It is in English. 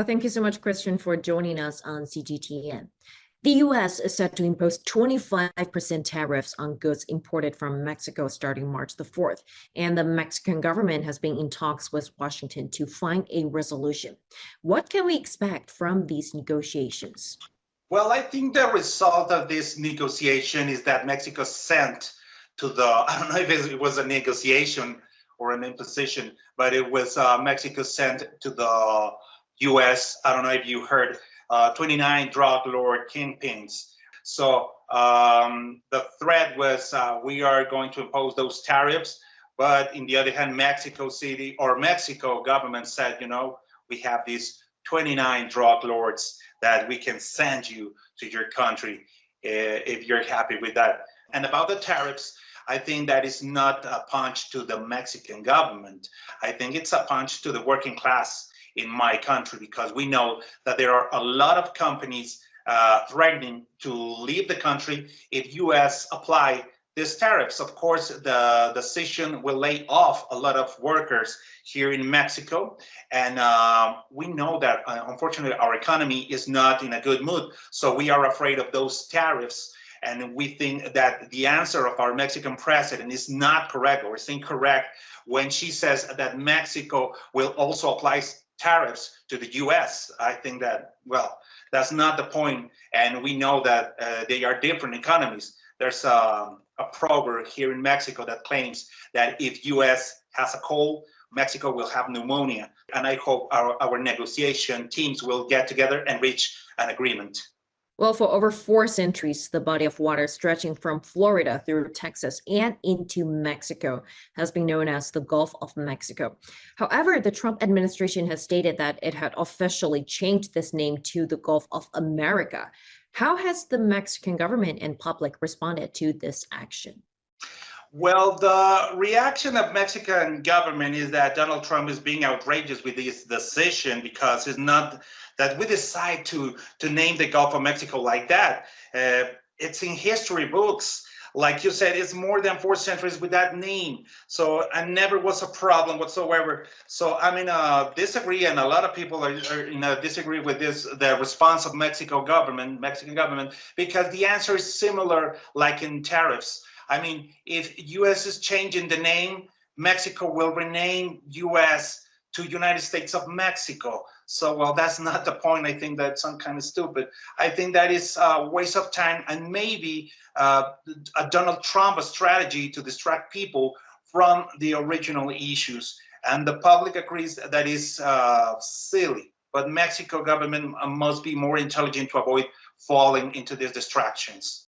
Thank you so much, Christian, for joining us on CGTN. The US is set to impose 25% tariffs on goods imported from Mexico starting March the 4th, and the Mexican government has been in talks with Washington to find a resolution. What can we expect from these negotiations? Well, I think the result of this negotiation is that Mexico sent to I don't know if it was a negotiation or an imposition, but it was Mexico sent to the US. I don't know if you heard 29 drug lord kingpins. So the threat was we are going to impose those tariffs. But in the other hand, Mexico City or Mexico government said, we have these 29 drug lords that we can send you to your country if you're happy with that. And about the tariffs, I think that is not a punch to the Mexican government. I think it's a punch to the working class in my country, because we know that there are a lot of companies threatening to leave the country if U.S. apply these tariffs. Of course, the decision will lay off a lot of workers here in Mexico. And we know that, unfortunately, our economy is not in a good mood. So we are afraid of those tariffs. And we think that the answer of our Mexican president is not correct, or is incorrect, when she says that Mexico will also apply tariffs to the U.S. I think that, well, that's not the point. And we know that they are different economies. There's a proverb here in Mexico that claims that if U.S. has a cold, Mexico will have pneumonia. And I hope our negotiation teams will get together and reach an agreement. Well, for over 4 centuries, the body of water stretching from Florida through Texas and into Mexico has been known as the Gulf of Mexico. However, the Trump administration has stated that it had officially changed this name to the Gulf of America. How has the Mexican government and public responded to this action? Well, the reaction of Mexican government is that Donald Trump is being outrageous with this decision, because it's not that we decide to name the Gulf of Mexico like that. It's in history books. Like you said, it's more than 4 centuries with that name. So it never was a problem whatsoever. So I mean, disagree, and a lot of people are disagree with the response of Mexican government, because the answer is similar, like in tariffs. I mean, if U.S. is changing the name, Mexico will rename U.S. to United States of Mexico. So, well, that's not the point. I think that's some kind of stupid. I think that is a waste of time, and maybe a Donald Trump strategy to distract people from the original issues. And the public agrees that is silly. But Mexico government must be more intelligent to avoid falling into these distractions.